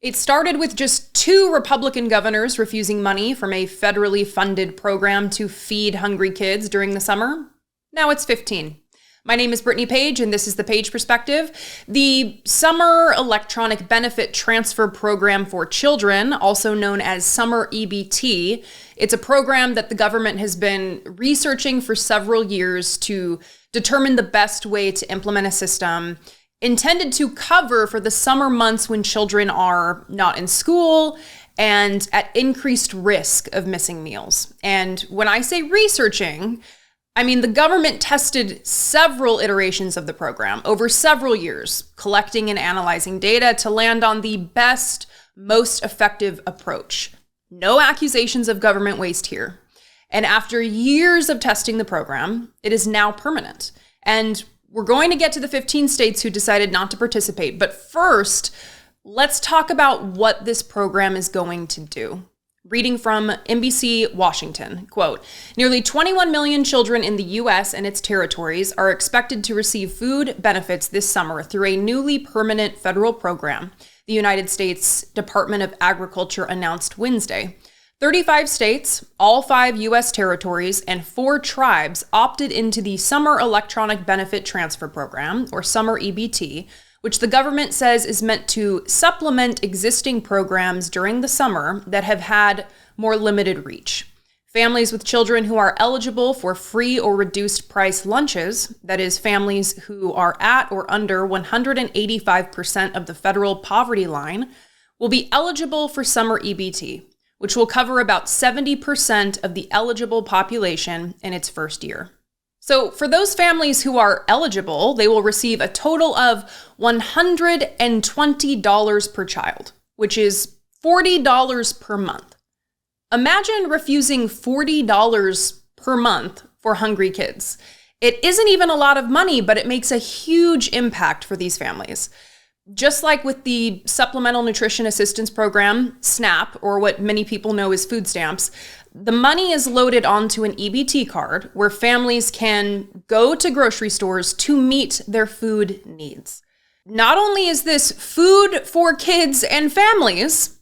It started with just 2 Republican governors refusing money from a federally funded program to feed hungry kids during the summer. Now it's 15. My name is Brittany Page, and this is the Page Perspective. The Summer Electronic Benefit Transfer Program for Children, also known as Summer EBT, it's a program that the government has been researching for several years to determine the best way to implement a system intended to cover for the summer months when children are not in school and at increased risk of missing meals. And when I say researching, I mean the government tested several iterations of the program over several years, collecting and analyzing data to land on the best, most effective approach. No accusations of government waste here. And after years of testing the program, it is now permanent. And we're going to get to the 15 states who decided not to participate. But first, let's talk about what this program is going to do. Reading from NBC Washington, quote, nearly 21 million children in the U.S. and its territories are expected to receive food benefits this summer through a newly permanent federal program, the United States Department of Agriculture announced Wednesday. 35 states, all 5 U.S. territories, and 4 tribes opted into the Summer Electronic Benefit Transfer Program, or Summer EBT, which the government says is meant to supplement existing programs during the summer that have had more limited reach. Families with children who are eligible for free or reduced price lunches, that is, families who are at or under 185% of the federal poverty line, will be eligible for Summer EBT, which will cover about 70% of the eligible population in its first year. So for those families who are eligible, they will receive a total of $120 per child, which is $40 per month. Imagine refusing $40 per month for hungry kids. It isn't even a lot of money, but it makes a huge impact for these families. Just like with the Supplemental Nutrition Assistance Program, SNAP, or what many people know as food stamps, the money is loaded onto an EBT card where families can go to grocery stores to meet their food needs. Not only is this food for kids and families,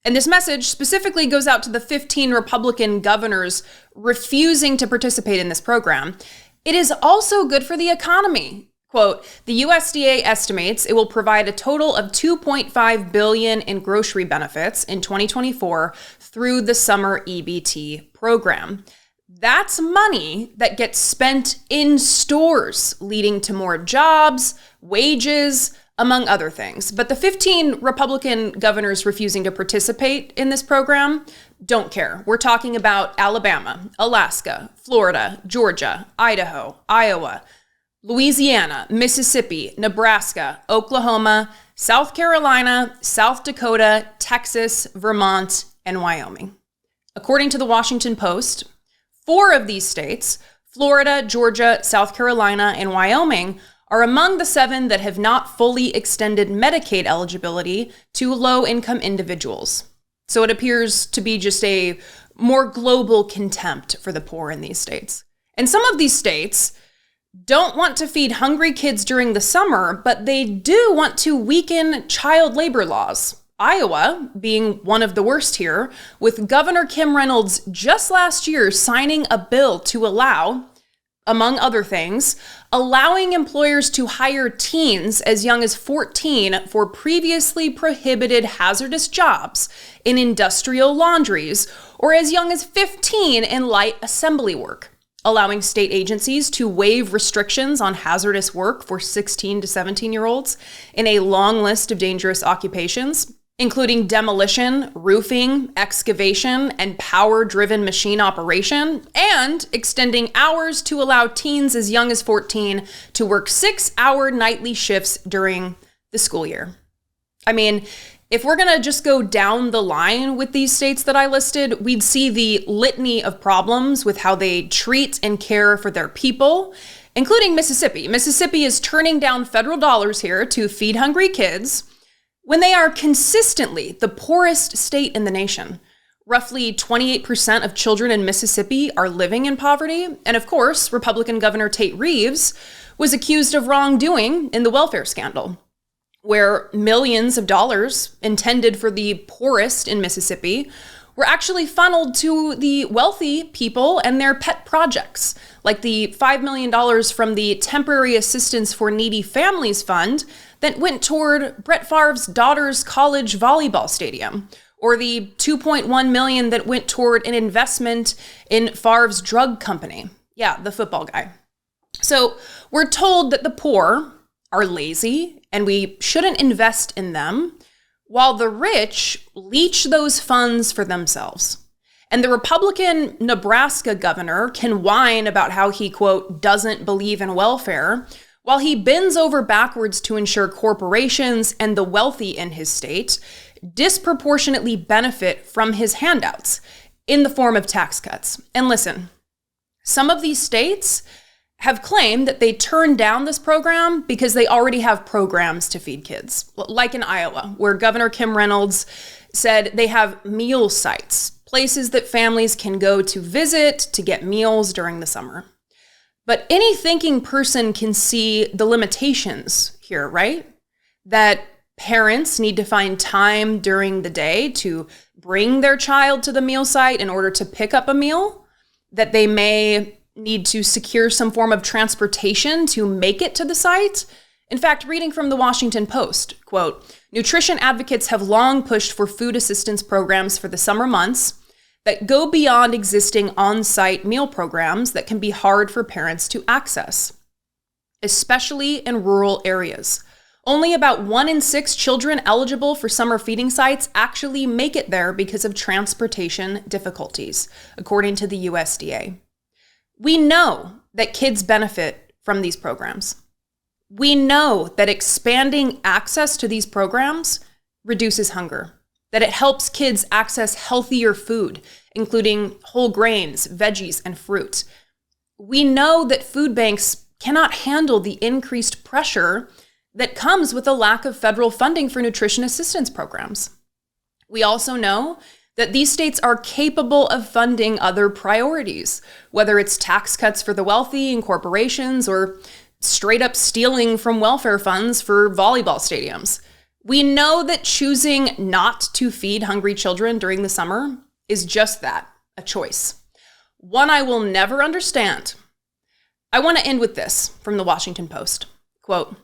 and this message specifically goes out to the 15 Republican governors refusing to participate in this program, it is also good for the economy. Quote, the USDA estimates it will provide a total of $2.5 billion in grocery benefits in 2024 through the Summer EBT program. That's money that gets spent in stores, leading to more jobs, wages, among other things. But the 15 Republican governors refusing to participate in this program don't care. We're talking about Alabama, Alaska, Florida, Georgia, Idaho, Iowa, Louisiana, Mississippi, Nebraska, Oklahoma, South Carolina, South Dakota, Texas, Vermont, and Wyoming. According to the Washington Post, 4 of these states, Florida, Georgia, South Carolina, and Wyoming, are among the 7 that have not fully extended Medicaid eligibility to low-income individuals. So it appears to be just a more global contempt for the poor in these states. And some of these states don't want to feed hungry kids during the summer, but they do want to weaken child labor laws. Iowa being one of the worst here, with Governor Kim Reynolds just last year signing a bill to allow, among other things, allowing employers to hire teens as young as 14 for previously prohibited hazardous jobs in industrial laundries, or as young as 15 in light assembly work, allowing state agencies to waive restrictions on hazardous work for 16 to 17-year-olds in a long list of dangerous occupations, including demolition, roofing, excavation, and power-driven machine operation, and extending hours to allow teens as young as 14 to work 6-hour nightly shifts during the school year. I mean, if we're going to just go down the line with these states that I listed, we'd see the litany of problems with how they treat and care for their people, including Mississippi. Mississippi is turning down federal dollars here to feed hungry kids when they are consistently the poorest state in the nation. Roughly 28% of children in Mississippi are living in poverty. And of course, Republican Governor Tate Reeves was accused of wrongdoing in the welfare scandal. where millions of dollars intended for the poorest in Mississippi were actually funneled to the wealthy people and their pet projects, like the $5 million from the Temporary Assistance for Needy Families Fund that went toward Brett Favre's daughter's college volleyball stadium, or the $2.1 million that went toward an investment in Favre's drug company. Yeah, the football guy. So we're told that the poor are lazy and we shouldn't invest in them, while the rich leech those funds for themselves. And the Republican Nebraska governor can whine about how he, quote, doesn't believe in welfare, while he bends over backwards to ensure corporations and the wealthy in his state disproportionately benefit from his handouts in the form of tax cuts. And listen, some of these states have claimed that they turned down this program because they already have programs to feed kids, like in Iowa, where Governor Kim Reynolds said they have meal sites, places that families can go to visit to get meals during the summer. But any thinking person can see the limitations here, right? That parents need to find time during the day to bring their child to the meal site in order to pick up a meal, that they may need to secure some form of transportation to make it to the site. In fact, reading from the Washington Post, quote, nutrition advocates have long pushed for food assistance programs for the summer months that go beyond existing on-site meal programs that can be hard for parents to access, especially in rural areas. Only about 1 in 6 children eligible for summer feeding sites actually make it there because of transportation difficulties, according to the USDA. We know that kids benefit from these programs. We know that expanding access to these programs reduces hunger, that it helps kids access healthier food, including whole grains, veggies, and fruit. We know that food banks cannot handle the increased pressure that comes with a lack of federal funding for nutrition assistance programs. We also know that these states are capable of funding other priorities, whether it's tax cuts for the wealthy and corporations or straight up stealing from welfare funds for volleyball stadiums. We know that choosing not to feed hungry children during the summer is just that, a choice. One I will never understand. I want to end with this from the Washington Post. Quote,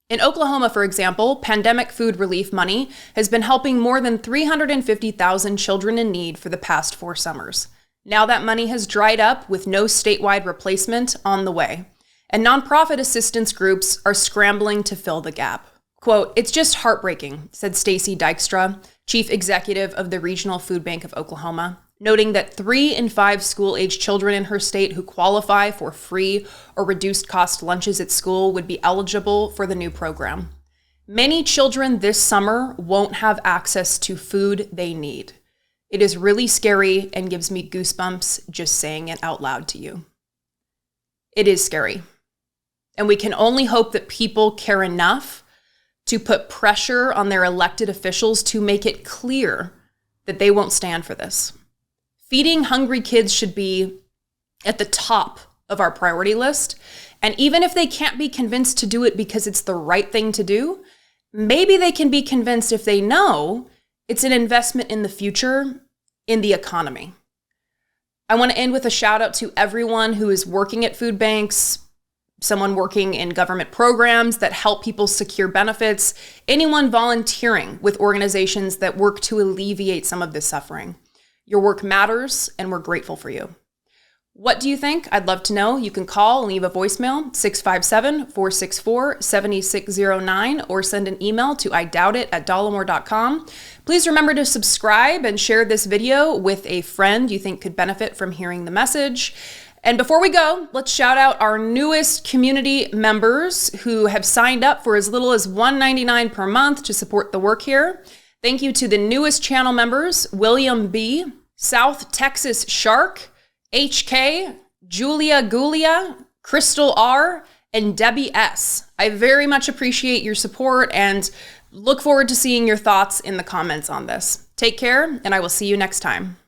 in Oklahoma, for example, pandemic food relief money has been helping more than 350,000 children in need for the past 4 summers. Now that money has dried up with no statewide replacement on the way, and nonprofit assistance groups are scrambling to fill the gap. Quote, it's just heartbreaking, said Stacy Dykstra, chief executive of the Regional Food Bank of Oklahoma, noting that 3 in 5 school-age children in her state who qualify for free or reduced-cost lunches at school would be eligible for the new program. Many children this summer won't have access to food they need. It is really scary and gives me goosebumps just saying it out loud to you. It is scary. And we can only hope that people care enough to put pressure on their elected officials to make it clear that they won't stand for this. Feeding hungry kids should be at the top of our priority list. And even if they can't be convinced to do it because it's the right thing to do, maybe they can be convinced if they know it's an investment in the future, in the economy. I want to end with a shout out to everyone who is working at food banks, someone working in government programs that help people secure benefits, anyone volunteering with organizations that work to alleviate some of this suffering. Your work matters, and we're grateful for you. What do you think? I'd love to know. You can call and leave a voicemail, 657-464-7609, or send an email to idoubt@dollemore.com. Please remember to subscribe and share this video with a friend you think could benefit from hearing the message. And before we go, let's shout out our newest community members who have signed up for as little as $1.99 per month to support the work here. Thank you to the newest channel members, William B., South Texas Shark, HK, Julia Gulia, Crystal R, and Debbie S. I very much appreciate your support and look forward to seeing your thoughts in the comments on this. Take care, and I will see you next time.